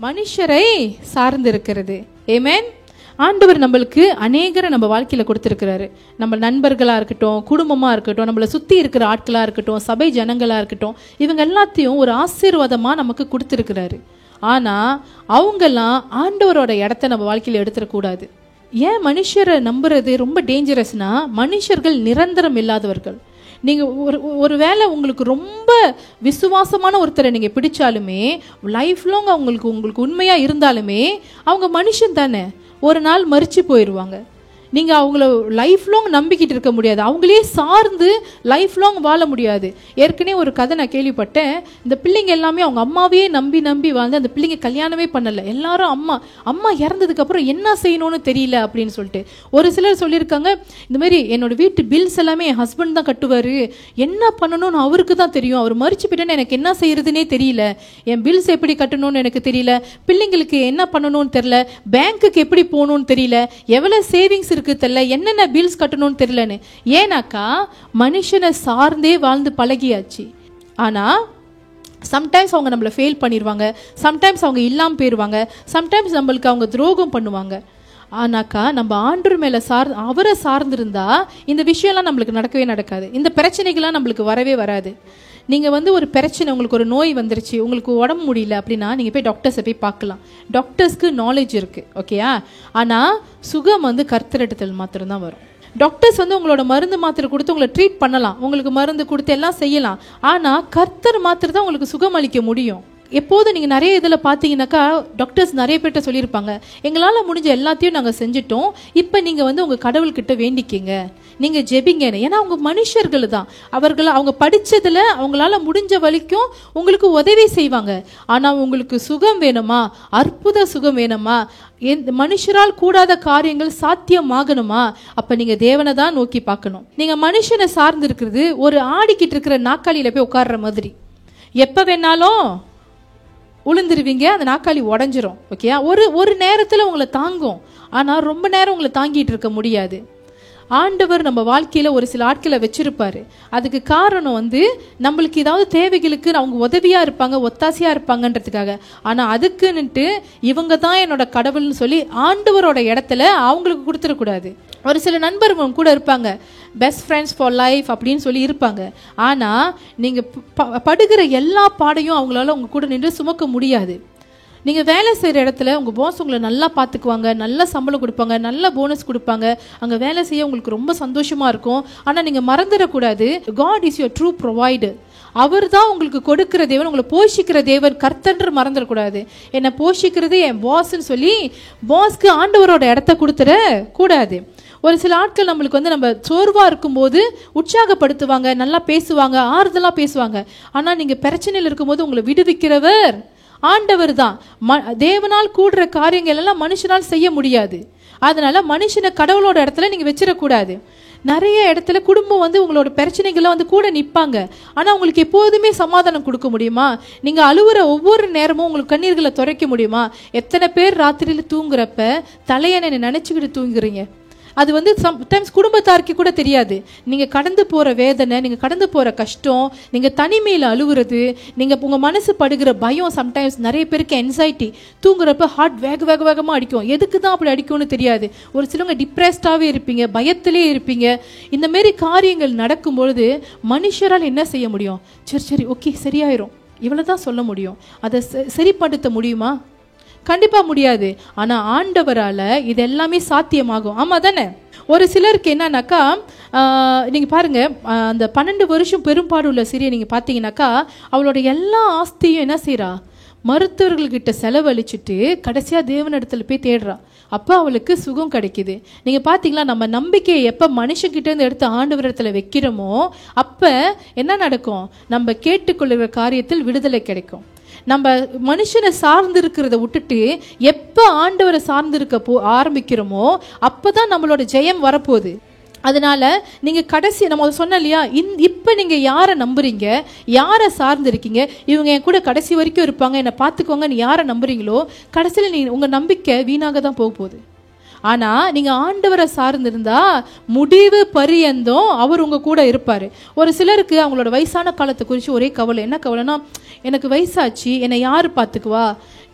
மனுஷரை சார்ந்திருக்கிறது. ஆமென். ஆண்டவர் நம்மளுக்கு அநேகரை நம்ம வாழ்க்கையில கொடுத்திருக்கிறாரு. நம்ம நண்பர்களா இருக்கட்டும், குடும்பமா இருக்கட்டும், நம்மளை சுத்தி இருக்கிற ஆட்களா இருக்கட்டும், சபை ஜனங்களா இருக்கட்டும், இவங்க எல்லாத்தையும் ஒரு ஆசீர்வாதமா நமக்கு கொடுத்திருக்கிறாரு. ஆனா அவங்கெல்லாம் ஆண்டவரோட இடத்த நம்ம வாழ்க்கையில எடுத்துடக்கூடாது. ஏன் மனுஷரை நம்புறது ரொம்ப டேஞ்சரஸ்னா, மனுஷர்கள் நிரந்தரம் இல்லாதவர்கள். நீங்க ஒரு வேளை உங்களுக்கு ரொம்ப விசுவாசமான ஒருத்தரை நீங்க பிடிச்சாலுமே, லைஃப் லாங் உங்களுக்கு உண்மையா இருந்தாலுமே, அவங்க மனுஷன் தானே, ஒரு நாள் மரிச்சு போயிடுவாங்க. நீங்க அவங்கள லைஃப் லாங் நம்பிக்கிட்டு இருக்க முடியாது, அவங்களே சார்ந்து லைஃப் லாங் வாழ முடியாது. ஏற்கனவே ஒரு கதை நான் கேள்விப்பட்டேன். இந்த பிள்ளைங்க எல்லாமே அவங்க அம்மாவையே நம்பி நம்பி வாழ்ந்து அந்த பிள்ளைங்க கல்யாணமே பண்ணல. எல்லாரும் அம்மா இறந்ததுக்கு அப்புறம் என்ன செய்யணும்னு தெரியல அப்படின்னு சொல்லிட்டு. ஒரு சிலர் சொல்லியிருக்காங்க, இந்த மாதிரி என்னோட வீட்டு பில்ஸ் எல்லாமே என் ஹஸ்பண்ட் தான் கட்டுவாரு, என்ன பண்ணணும்னு அவருக்கு தான் தெரியும், அவர் மரிச்சு போயிட்டேன்னு எனக்கு என்ன செய்யறதுனே தெரியல, என் பில்ஸ் எப்படி கட்டணும்னு எனக்கு தெரியல, பிள்ளைங்களுக்கு என்ன பண்ணணும்னு தெரியல, பேங்க்குக்கு எப்படி போகணும்னு தெரியல, எவ்வளவு சேவிங்ஸ் இருக்கு தெரியல, என்னென்ன பில்ஸ் கட்டணும்னு தெரியலன்னு. ஏன்னாக்கா மனுஷனை சார்ந்தே வாழ்ந்து பழகியாச்சு. ஆனா சம்டைம்ஸ் அவங்க நம்மளை ஃபெயில் பண்ணிடுவாங்க, சம்டைம்ஸ் அவங்க இல்லாமல் போயிடுவாங்க, சம்டைம்ஸ் நம்மளுக்கு அவங்க துரோகம் பண்ணுவாங்க. ஆனாக்கா நம்ம ஆண்டவர் மேல அவரை சார்ந்திருந்தா இந்த விஷயம்லாம் நம்மளுக்கு நடக்கவே நடக்காது, இந்த பிரச்சனைகள்லாம் நம்மளுக்கு வரவே வராது. நீங்கள் ஒரு பிரச்சனை, உங்களுக்கு ஒரு நோய் வந்துருச்சு, உங்களுக்கு உடம்பு முடியல அப்படின்னா நீங்கள் போய் டாக்டர்ஸை போய் பார்க்கலாம். டாக்டர்ஸ்க்கு நாலேஜ் இருக்குது, ஓகேயா. ஆனால் சுகம் கர்த்தரிடத்தில் மாத்திரம்தான் வரும். டாக்டர்ஸ் உங்களோட மருந்து மாத்திரை கொடுத்து உங்களை ட்ரீட் பண்ணலாம், உங்களுக்கு மருந்து கொடுத்து எல்லாம் செய்யலாம். ஆனால் கர்த்தர் மாத்திரம் தான் உங்களுக்கு சுகம் அளிக்க முடியும். எப்போது நீங்கள் நிறைய இதில் பார்த்தீங்கன்னாக்கா டாக்டர்ஸ் நிறைய பேர்கிட்ட சொல்லியிருப்பாங்க, எங்களால் முடிஞ்ச எல்லாத்தையும் நாங்கள் செஞ்சிட்டோம், இப்போ நீங்கள் உங்கள் கடவுள்கிட்ட வேண்டிக்கிங்க, நீங்கள் ஜெபிங்கன்னு. ஏன்னா அவங்க மனுஷர்கள் தான், அவங்க படித்ததில் அவங்களால முடிஞ்ச வரைக்கும் உங்களுக்கு உதவி செய்வாங்க. ஆனால் உங்களுக்கு சுகம் வேணுமா, அற்புத சுகம் வேணுமா, மனுஷரால் கூடாத காரியங்கள் சாத்தியமாகணுமா, அப்ப நீங்க தேவனை தான் நோக்கி பார்க்கணும். நீங்க மனுஷனை சார்ந்து இருக்கிறது ஒரு ஆடிக்கிட்டு இருக்கிற நாற்காலியில போய் உட்கார்ற மாதிரி, எப்ப வேணாலும் உளுந்துருவீங்க, அந்த நாற்காலி உடஞ்சிரும், ஓகே. ஒரு நேரத்துல உங்களை தாங்கும், ஆனா ரொம்ப நேரம் உங்களை தாங்கிட்டு இருக்க முடியாது. ஆண்டவர் நம்ம வாழ்க்கையில ஒரு சில ஆட்களை வச்சிருப்பாரு. அதுக்கு காரணம் நம்மளுக்கு ஏதாவது தேவைகளுக்கு அவங்க உதவியா இருப்பாங்க, ஒத்தாசையா இருப்பாங்கன்றதுக்காக. ஆனா அதுக்குன்னுட்டு இவங்க தான் என்னோட கடவுள்னு சொல்லி ஆண்டவரோட இடத்துல அவங்களுக்கு கொடுத்துடக்கூடாது. ஒரு சில நண்பர்கள் கூட இருப்பாங்க, பெஸ்ட் ஃப்ரெண்ட்ஸ் ஃபார் லைஃப் அப்படின்னு சொல்லி இருப்பாங்க. ஆனா நீங்க படுகிற எல்லா பாடையும் அவங்களால உங்க கூட நின்று சுமக்க முடியாது. நீங்கள் வேலை செய்கிற இடத்துல உங்கள் பாஸ் உங்களை நல்லா பார்த்துக்குவாங்க, நல்ல சம்பளம் கொடுப்பாங்க, நல்ல போனஸ் கொடுப்பாங்க, அங்கே வேலை செய்ய உங்களுக்கு ரொம்ப சந்தோஷமாக இருக்கும். ஆனால் நீங்கள் மறந்துடக்கூடாது, God is your true provider. அவர் தான் உங்களுக்கு கொடுக்கிற தேவன், உங்களை போஷிக்கிற தேவன் கர்த்தன்று மறந்துடக்கூடாது. என்னை போஷிக்கிறது என் பாஸ்ன்னு சொல்லி பாஸ்க்கு ஆண்டவரோட இடத்த கொடுத்துட கூடாது. ஒரு சில ஆட்கள் நம்மளுக்கு நம்ம சோர்வாக இருக்கும்போது உற்சாகப்படுத்துவாங்க, நல்லா பேசுவாங்க, ஆறுதலாக பேசுவாங்க. ஆனால் நீங்கள் பிரச்சனையில் இருக்கும்போது உங்களை விடுவிக்கிறவர் ஆண்டவர் தான். தேவனால் கூடுற காரியங்கள் எல்லாம் மனுஷனால் செய்ய முடியாது. அதனால மனுஷனை கடவுளோட இடத்துல நீங்க வச்சிடக்கூடாது. நிறைய இடத்துல குடும்பம் உங்களோட பிரச்சனைகளை கூட நிற்பாங்க. ஆனா உங்களுக்கு எப்போதுமே சமாதானம் கொடுக்க முடியுமா? நீங்க அழுவுற ஒவ்வொரு நேரமும் உங்களுக்கு கண்ணீர்களை துரைக்க முடியுமா? எத்தனை பேர் ராத்திரியில தூங்குறப்ப தலையணை நினைச்சுக்கிட்டு தூங்குறீங்க? அது சம்டைம்ஸ் குடும்பத்தாருக்கு கூட தெரியாது. நீங்கள் கடந்து போகிற வேதனை, நீங்கள் கடந்து போகிற கஷ்டம், நீங்கள் தனிமையில் அழுகுறது, நீங்கள் உங்கள் மனசு படுகிற பயம், சம்டைம்ஸ் நிறைய பேருக்கு என்சைட்டி, தூங்குறப்ப ஹார்ட் வேகமாக அடிக்கும். எதுக்கு தான் அப்படி அடிக்கும்னு தெரியாது. ஒரு சிலவங்க டிப்ரெஸ்டாகவே இருப்பீங்க, பயத்திலே இருப்பீங்க. இந்த மாரி காரியங்கள் நடக்கும் பொழுது மனுஷரால் என்ன செய்ய முடியும்? சரி ஓகே சரியாயிரும், இவ்வளோதான் சொல்ல முடியும். அதை சரிப்படுத்த முடியுமா? கண்டிப்பா முடியாது. ஆனா ஆண்டவரால இது எல்லாமே சாத்தியமாகும். ஆமா தானே? ஒரு சிலருக்கு என்னன்னாக்கா, நீங்க பாருங்க, அந்த 12 வருஷம் பெரும்பாடு உள்ள சிறிய நீங்க பாத்தீங்கன்னாக்கா, அவளோட எல்லா ஆஸ்தியும் என்ன செய்யறா? மருத்துவர்கள்கிட்ட செலவழிச்சுட்டு கடைசியா தேவனிடத்துல போய் தேடுறா. அப்ப அவளுக்கு சுகம் கிடைக்குது. நீங்க பாத்தீங்களா, நம்ம நம்பிக்கையை எப்ப மனுஷங்கிட்ட இருந்து எடுத்து ஆண்டவரிடத்துல வைக்கிறோமோ அப்ப என்ன நடக்கும்? நம்ம கேட்டுக்கொள்ளுகிற காரியத்தில் விடுதலை கிடைக்கும். நம்ம மனுஷனை சார்ந்து இருக்கிறத விட்டுட்டு எப்ப ஆண்டவரை சார்ந்திருக்க ஆரம்பிக்கிறோமோ அப்பதான் நம்மளோட ஜெயம் வரப்போகுது. அதனால நீங்க கடைசி நம்ம சொன்ன இல்லையா, இப்ப நீங்க யாரை நம்புறீங்க, யாரை சார்ந்து இருக்கீங்க, இவங்க என் கூட கடைசி வரைக்கும் இருப்பாங்க, என்னை பார்த்துக்கோங்க, நீ யாரை நம்புறீங்களோ கடைசியில் உங்க நம்பிக்கை வீணாக தான் போக போகுது. ஆனா நீங்க ஆண்டவரை சார்ந்திருந்தா முடிவு பரியந்தம் அவர் உங்க கூட இருப்பாரு. ஒரு சிலருக்கு அவங்களோட வயசான காலத்தை குறித்து ஒரே கவலை. என்ன கவலைனா, எனக்கு வயசாச்சு, என்னை யாரு பார்த்துக்குவா,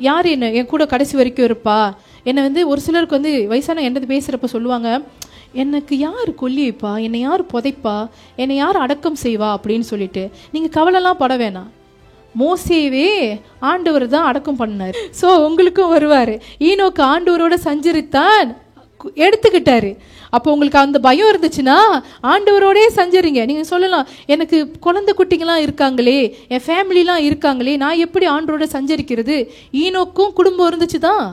யார் என்ன என் கூட கடைசி வரைக்கும் இருப்பா, என்னை வந்து ஒரு சிலருக்கு வந்து வயசான என்னது பேசுகிறப்ப சொல்லுவாங்க, எனக்கு யார் கொல்லி வைப்பா, என்னை யார் புதைப்பா, என்னை யார் அடக்கம் செய்வா அப்படின்னு சொல்லிட்டு. நீங்கள் கவலைலாம் பட வேணாம். மோசேவே ஆண்டவர் தான் அடக்கம் பண்ணார். ஸோ உங்களுக்கும் வருவார். ஈனோக்கு ஆண்டவரோட சஞ்சரித்தான், எடுத்துக்கிட்டாரு. அப்போ உங்களுக்கு அந்த பயம் இருந்துச்சுன்னா ஆண்டவரோடே சஞ்சரிங்க. நீங்கள் சொல்லலாம், எனக்கு குழந்தை குட்டிங்களாம் இருக்காங்களே, என் ஃபேமிலிலாம் இருக்காங்களே, நான் எப்படி ஆண்டவரோட சஞ்சரிக்கிறது? ஈனோக்கும் குடும்பம் இருந்துச்சு தான்,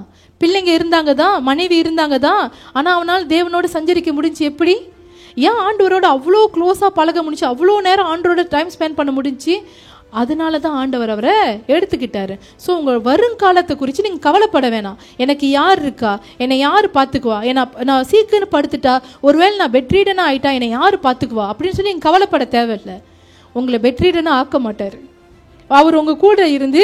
பிள்ளைங்க இருந்தாங்க தான், மனைவி இருந்தாங்க தான். ஆனால் அவனால் தேவனோட சஞ்சரிக்க முடிஞ்சு எப்படி? ஏன் ஆண்டவரோட அவ்வளோ க்ளோஸாக பழக முடிஞ்சு, அவ்வளோ நேரம் ஆண்டவரோட டைம் ஸ்பெண்ட் பண்ண முடிஞ்சு? அதனால தான் ஆண்டவர் அவரை எடுத்துக்கிட்டாரு. ஸோ உங்கள் வருங்காலத்தை குறித்து நீங்கள் கவலைப்பட வேணாம். எனக்கு யார் இருக்கா, என்னை யார் பார்த்துக்குவா, நான் சீக்கிரம் படுத்துட்டா, ஒருவேளை நான் பெட்ரீடனாக ஆகிட்டா என்னை யார் பார்த்துக்குவா அப்படின்னு சொல்லி நீங்கள் கவலைப்பட தேவையில்லை. உங்களை பெட்ரீடனாக ஆக்க மாட்டார். அவர் உங்கள் கூட இருந்து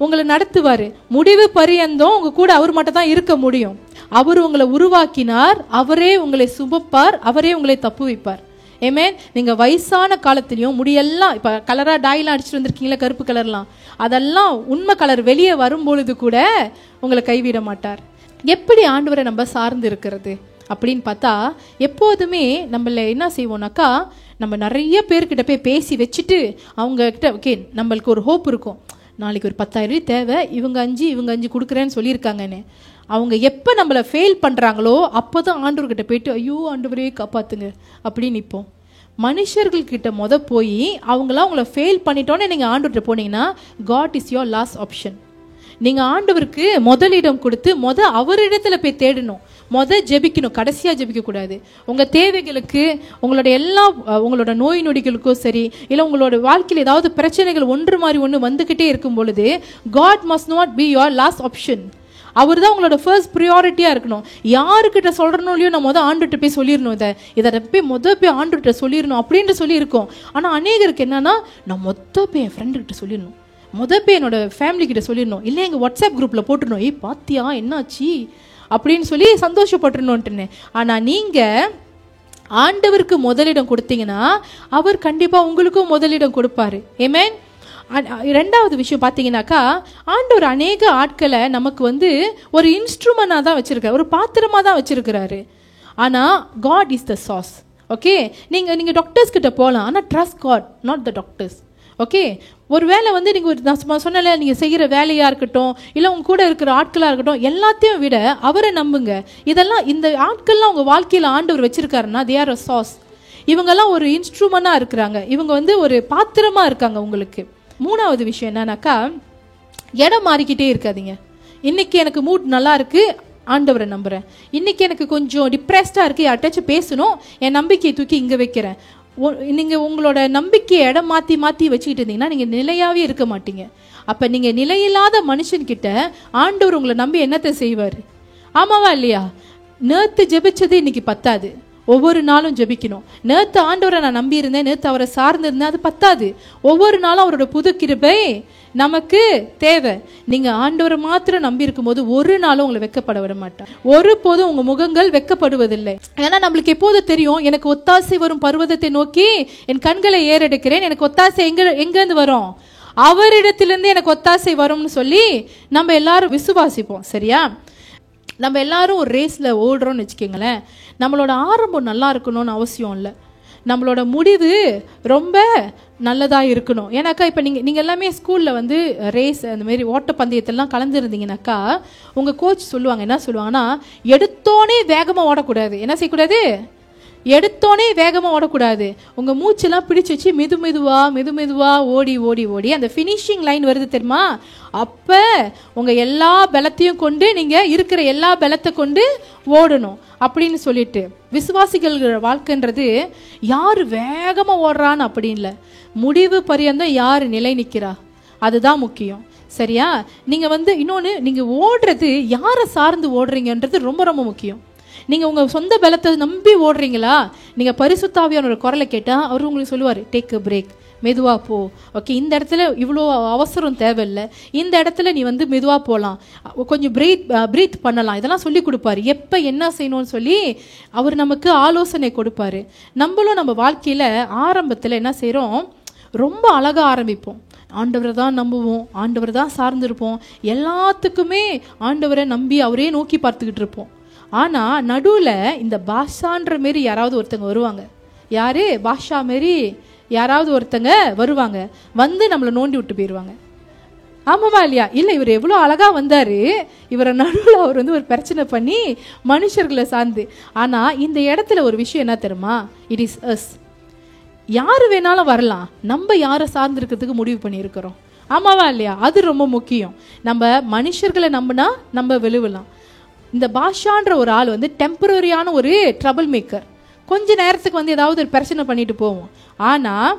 உங்களை நடத்துவார். முடிவு பரியந்தம் உங்கள் கூட அவர் மட்டும் தான் இருக்க முடியும். அவர் உங்களை உருவாக்கினார், அவரே உங்களை சுமப்பார், அவரே உங்களை தப்பு வைப்பார். ஏமேன். நீங்கள் வயசான காலத்துலேயும் முடியெல்லாம் இப்போ கலராக டாயெலாம் அடிச்சுட்டு வந்திருக்கீங்களா, கருப்பு கலர்லாம், அதெல்லாம் உண்மை கலர் வெளியே வரும்பொழுது கூட உங்களை கைவிட மாட்டார். எப்படி ஆண்டவரை நம்ம சார்ந்து இருக்கிறது அப்படின்னு பார்த்தா, எப்போதுமே நம்மள என்ன செய்வோம்னாக்கா, நம்ம நிறைய பேர்கிட்ட போய் பேசி வச்சுட்டு அவங்கக்கிட்ட ஓகே நம்மளுக்கு ஒரு ஹோப் இருக்கும், நாளைக்கு ஒரு 10,000 தேவை, இவங்க 5 கொடுக்குறேன்னு சொல்லியிருக்காங்கன்னு. அவங்க எப்போ நம்மளை ஃபெயில் பண்ணுறாங்களோ அப்போ தான் ஆண்டவர்கிட்ட போயிட்டு ஐயோ ஆண்டவரே காப்பாற்றுங்க அப்படின்னு நிற்போம். மனுஷர்கள்கிட்ட போய் அவங்களாம் உங்களை ஃபெயில் பண்ணிட்டோன்னே நீங்கள் ஆண்டவர்கிட்ட போனீங்கன்னா God is your last option. நீங்கள் ஆண்டவருக்கு முதலிடம் கொடுத்து அவரிடத்துல போய் தேடணும், ஜெபிக்கணும், கடைசியாக ஜெபிக்கக்கூடாது. உங்கள் தேவைகளுக்கு, உங்களோட நோய் நொடிகளுக்கும் சரி, இல்லை உங்களோட வாழ்க்கையில் ஏதாவது பிரச்சனைகள் ஒன்று மாதிரி ஒன்று வந்துக்கிட்டே இருக்கும் பொழுது God must not be your last option. அவர் தான் உங்களோட ஃபர்ஸ்ட் ப்ரியாரிட்டியாக இருக்கணும். யாருக்கிட்ட சொல்கிறனோ இல்லையோ நான் ஆண்டுகிட்ட போய் சொல்லிடணும், இதை போய் ஆண்டுகிட்ட சொல்லிடணும் அப்படின்ட்டு சொல்லியிருக்கோம். ஆனால் அநேகருக்கு என்னன்னா, நான் போய் என் ஃப்ரெண்டுக்கிட்ட சொல்லிடணும், போய் என்னோட ஃபேமிலிக்கிட்ட சொல்லிடணும், இல்லை எங்கள் வாட்ஸ்அப் குரூப்பில் போட்டுடணும், ஏய் பாத்தியா என்னாச்சு அப்படின்னு சொல்லி சந்தோஷப்பட்டுருணுன்ட்டுன்னு. ஆனால் நீங்கள் ஆண்டவருக்கு முதலிடம் கொடுத்தீங்கன்னா அவர் கண்டிப்பாக உங்களுக்கும் முதலிடம் கொடுப்பாரு. ஆமென். ரெண்டாவது விஷயம் பார்த்தீங்கன்னாக்கா, ஆண்டவர் அநேக ஆட்களை நமக்கு ஒரு இன்ஸ்ட்ருமெண்டாக தான் வச்சிருக்காரு, ஒரு பாத்திரமாக தான் வச்சிருக்கிறாரு. ஆனால் காட் இஸ் த சாஸ். ஓகே, நீங்கள் டாக்டர்ஸ் கிட்ட போகலாம், ஆனால் trust God, not the doctors. Okay, ஒரு வேலை நீங்கள் நான் சொன்னல, நீங்கள் செய்கிற வேலையாக இருக்கட்டும், இல்லை உங்க கூட இருக்கிற ஆட்களாக இருக்கட்டும், எல்லாத்தையும் விட அவரை நம்புங்க. இந்த ஆட்கள்லாம் உங்கள் வாழ்க்கையில் ஆண்டவர் வச்சிருக்காருன்னா தே ஆர் அ சாஸ். இவங்கெல்லாம் ஒரு இன்ஸ்ட்ருமெண்டாக இருக்கிறாங்க, இவங்க ஒரு பாத்திரமாக இருக்காங்க உங்களுக்கு. மூணாவது விஷயம் என்னன்னாக்கா, இடம் மாறிக்கிட்டே இருக்காதீங்க. இன்னைக்கு எனக்கு மூட் நல்லா இருக்கு, ஆண்டவரை நம்புறேன். இன்னைக்கு எனக்கு கொஞ்சம் டிப்ரெஸ்டாக இருக்கு, யார்ட்டாச்சும் பேசணும், என் நம்பிக்கையை தூக்கி இங்கே வைக்கிறேன். நீங்கள் உங்களோட நம்பிக்கையை இடம் மாற்றி வச்சுக்கிட்டு இருந்தீங்கன்னா நீங்கள் நிலையாகவே இருக்க மாட்டீங்க. அப்போ நீங்கள் நிலையில்லாத மனுஷன்கிட்ட ஆண்டவர் உங்களை நம்பி என்னத்தை செய்வார்? ஆமாவா இல்லையா? நேற்று ஜெபிச்சது இன்னைக்கு பத்தாது, ஒவ்வொரு நாளும் ஜெபிக்கணும். நேற்று ஆண்டவரை நான் நம்பி இருந்தேன், நேற்று அவரை சார்ந்திருந்தேன், அது பத்தாது. ஒவ்வொரு நாளும் அவரோட புது கிருபை நமக்கு தேவை. நீங்க ஆண்டவரை மாத்திரம் நம்பி இருக்கும் போது ஒரு நாளும் உங்களை வெக்கப்பட விட மாட்டார். ஒரு போதும் உங்க முகங்கள் வெக்கப்படுவதில்லை. ஏன்னா நம்மளுக்கு எப்போது தெரியும், எனக்கு ஒத்தாசை வரும் பர்வதத்தை நோக்கி என் கண்களை ஏறெடுக்கிறேன், எனக்கு ஒத்தாசை எங்கிருந்து வரும்? அவரிடத்திலிருந்து எனக்கு ஒத்தாசை வரும்னு சொல்லி நம்ம எல்லாரும் விசுவாசிப்போம். சரியா? நம்ம எல்லாரும் ஒரு ரேஸில் ஓடுறோம்னு வச்சுக்கோங்களேன். நம்மளோட ஆரம்பம் நல்லா இருக்கணும்னு அவசியம் இல்லை, நம்மளோட முடிவு ரொம்ப நல்லதாக இருக்கணும். ஏன்னாக்கா இப்போ நீங்கள் எல்லாமே ஸ்கூலில் ரேஸ் அந்த மாதிரி ஓட்டப்பந்தயத்திலாம் கலந்துருந்தீங்கன்னாக்கா உங்கள் கோச் சொல்லுவாங்க, என்ன சொல்லுவாங்கன்னா, எடுத்தோடனே வேகமாக ஓடக்கூடாது. என்ன செய்யக்கூடாது? எடுத்தோடனே வேகமாக ஓடக்கூடாது. உங்கள் மூச்செல்லாம் பிடிச்சி வச்சு மெதுவாக ஓடி அந்த ஃபினிஷிங் லைன் வருது தெரியுமா, அப்போ உங்கள் எல்லா பலத்தையும் கொண்டு நீங்கள் இருக்கிற எல்லா பலத்தை கொண்டு ஓடணும் அப்படின்னு சொல்லிட்டு. விசுவாசிகள் வாழ்க்கைன்றது யார் வேகமாக ஓடுறான்னு அப்படி இல்லை, முடிவு பரியந்தம் யார் நிலை நிற்கிறா அதுதான் முக்கியம். சரியா? நீங்கள் இன்னொன்று, நீங்கள் ஓடுறது யாரை சார்ந்து ஓடுறீங்கன்றது ரொம்ப ரொம்ப முக்கியம். நீங்கள் உங்கள் சொந்த பலத்தை நம்பி ஓடுறீங்களா? நீங்கள் பரிசுத்த ஒரு குரலை கேட்டால் அவர் உங்களுக்கு சொல்லுவார், டேக் அ பிரேக், மெதுவாக போ. ஓகே, இந்த இடத்துல இவ்வளோ அவசரம் தேவையில்லை, இந்த இடத்துல நீ மெதுவாக போகலாம், கொஞ்சம் பிரீத் பண்ணலாம், இதெல்லாம் சொல்லி கொடுப்பாரு. எப்போ என்ன செய்யணும்னு சொல்லி அவர் நமக்கு ஆலோசனை கொடுப்பாரு. நம்மளும் நம்ம வாழ்க்கையில் ஆரம்பத்தில் என்ன செய்கிறோம், ரொம்ப அழகாக ஆரம்பிப்போம். ஆண்டவரை தான் நம்புவோம், ஆண்டவரை தான் சார்ந்திருப்போம், எல்லாத்துக்குமே ஆண்டவரை நம்பி அவரே நோக்கி பார்த்துக்கிட்டு இருப்போம். ஆனால் நடுவில் இந்த பாஷான்ற மாரி யாராவது ஒருத்தங்க வருவாங்க. யாரு? பாஷா மாரி யாராவது ஒருத்தங்க வருவாங்க, வந்து நம்மளை நோண்டி விட்டு போயிடுவாங்க. ஆமாவா இல்லையா? இல்லை, இவர் எவ்வளோ அழகாக வந்தார், இவரை நடுவில் அவர் வந்து ஒரு பிரச்சனை பண்ணி மனுஷர்களை சார்ந்து. ஆனால் இந்த இடத்துல ஒரு விஷயம் என்ன தெரியுமா? It is us. யார் வேணாலும் வரலாம், நம்ம யாரை சார்ந்திருக்கிறதுக்கு முடிவு பண்ணியிருக்கிறோம். ஆமாவா இல்லையா? அது ரொம்ப முக்கியம். நம்ம மனுஷர்களை நம்பினா நம்ம விழுவலாம். இந்த பாஷான்ற ஒரு ஆள் வந்து டெம்பரரியான ஒரு ட்ரபிள் மேக்கர். கொஞ்ச நேரத்துக்கு வந்து ஏதாவது ஒரு பிரச்சனை பண்ணிட்டு போவோம். ஆனால்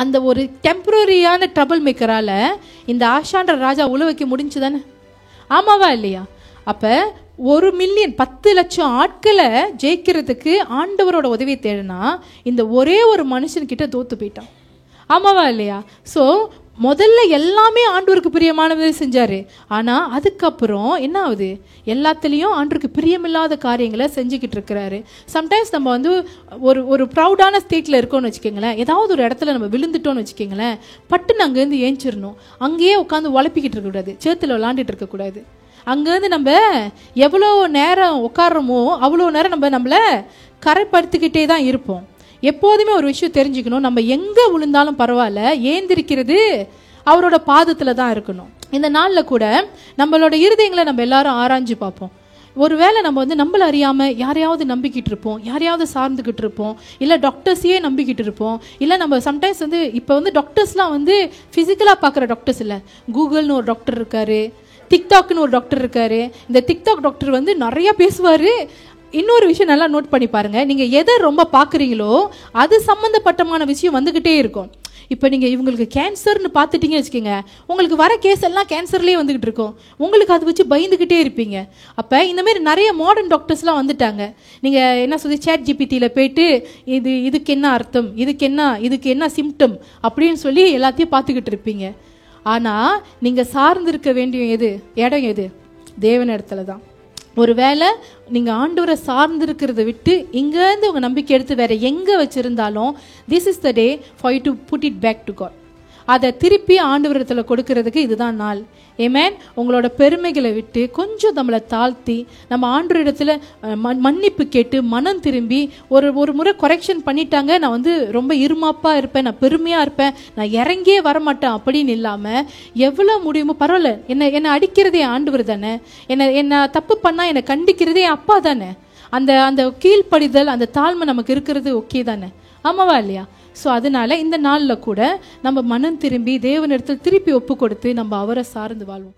அந்த ஒரு டெம்பரரியான ட்ரபிள் மேக்கரால் இந்த ஆஷான்ற ராஜா உழ வைக்க முடிஞ்சு தானே? ஆமாவா இல்லையா? அப்போ 1 மில்லியன் 10 லட்சம் ஆட்களை ஜெயிக்கிறதுக்கு ஆண்டவரோட உதவியை தேடினா இந்த ஒரே ஒரு மனுஷன்கிட்ட தோத்து போயிட்டான். ஆமாவா இல்லையா? ஸோ முதல்ல எல்லாமே ஆண்டவருக்கு பிரியமானதை செஞ்சாரு. ஆனால் அதுக்கப்புறம் என்ன ஆகுது? எல்லாத்துலேயும் ஆண்டவருக்கு பிரியமில்லாத காரியங்களை செஞ்சுக்கிட்டு இருக்கிறாரு. சம்டைம்ஸ் நம்ம வந்து ஒரு ப்ரௌடான ஸ்டேட்டில் இருக்கோம்னு வச்சுக்கோங்களேன், ஏதாவது ஒரு இடத்துல நம்ம விழுந்துட்டோம்னு வச்சுக்கோங்களேன், பட்டுன்னு அங்கேருந்து ஏஞ்சிடணும். அங்கேயே உட்காந்து உழப்பிக்கிட்டு இருக்கக்கூடாது, சேத்துல விளாண்டுட்டு இருக்கக்கூடாது. அங்கேருந்து நம்ம எவ்வளோ நேரம் உட்காடுறோமோ அவ்வளோ நேரம் நம்மளை கரைப்படுத்திக்கிட்டே தான் இருப்போம். எப்போதுமே ஒரு விஷயம் தெரிஞ்சுக்கணும், நம்ம எங்கே விழுந்தாலும் பரவாயில்ல, ஏந்திருக்கிறது அவரோட பாதத்தில் தான் இருக்கணும். இந்த நாளில் கூட நம்மளோட இருதயங்களை நம்ம எல்லாரும் ஆராய்ஞ்சு பார்ப்போம். ஒருவேளை நம்ம வந்து நம்மள அறியாமல் யாரையாவது நம்பிக்கிட்டு இருப்போம், யாரையாவது சார்ந்துக்கிட்டு இருப்போம், இல்லை டாக்டர்ஸையே நம்பிக்கிட்டு இருப்போம். இல்லை நம்ம சம்டைம்ஸ் வந்து இப்போ வந்து டாக்டர்ஸ்லாம் வந்து ஃபிசிக்கலாக பார்க்குற டாக்டர்ஸ் இல்லை, கூகுள்னு ஒரு டாக்டர் இருக்காரு, டிக்டாக்னு ஒரு டாக்டர் இருக்காரு. இந்த டிக்டாக் டாக்டர் வந்து நிறைய பேசுவார். இன்னொரு விஷயம் நல்லா நோட் பண்ணி பாருங்க, நீங்க எதை ரொம்ப பார்க்குறீங்களோ அது சம்மந்தப்பட்டமான விஷயம் வந்துகிட்டே இருக்கும். இப்போ நீங்க இவங்களுக்கு கேன்சர்னு பார்த்துட்டீங்கன்னு வச்சுக்கோங்க, உங்களுக்கு வர கேஸ் எல்லாம் கேன்சர்லேயே வந்துகிட்டு இருக்கும். உங்களுக்கு அதை வச்சு பயந்துக்கிட்டே இருப்பீங்க. அப்போ இந்த மாதிரி நிறைய மாடர்ன் டாக்டர்ஸ்லாம் வந்துட்டாங்க. நீங்கள் என்ன சொல்லி ChatGPTயில் போயிட்டு இதுக்கு என்ன அர்த்தம், இதுக்கு என்ன சிம்டம் அப்படின்னு சொல்லி எல்லாத்தையும் பார்த்துக்கிட்டு இருப்பீங்க. ஆனால் நீங்கள் சார்ந்திருக்க வேண்டிய இடம் எது? தேவன் இடத்துல தான். ஒருவேளை நீங்கள் ஆண்டவரை சார்ந்திருக்கிறத விட்டு இங்கேருந்து உங்கள் நம்பிக்கை எடுத்து வேற எங்கே வச்சுருந்தாலும், this is the day for you to put it back to God. அதை திருப்பி ஆண்டவரத்தில் கொடுக்கறதுக்கு இதுதான் நாள். ஆமென். உங்களோட பெருமைகளை விட்டு கொஞ்சம் நம்மளை தாழ்த்தி நம்ம ஆண்டவரிடத்துல மன்னிப்பு கேட்டு மனம் திரும்பி ஒரு முறை கரெக்ஷன் பண்ணிட்டாங்க, நான் வந்து ரொம்ப இருமாப்பாக இருப்பேன், நான் பெருமையாக இருப்பேன், நான் இறங்கியே வரமாட்டேன் அப்படின்னு இல்லாமல் எவ்வளோ முடியுமோ பரவாயில்ல, என்னை அடிக்கிறதே ஆண்டவர் தானே, என்ன தப்பு பண்ணால் என்னை கண்டிக்கிறதே அப்பா தானே, அந்த கீழ்ப்படிதல் அந்த தாழ்மை நமக்கு இருக்கிறது ஓகே தானே? ஆமாவா இல்லையா? ஸோ அதனால இந்த நாளில் கூட நம்ம மனம் திரும்பி தேவனிடத்தில் திருப்பி ஒப்பு கொடுத்து நம்ம அவரை சார்ந்து வாழ்வோம்.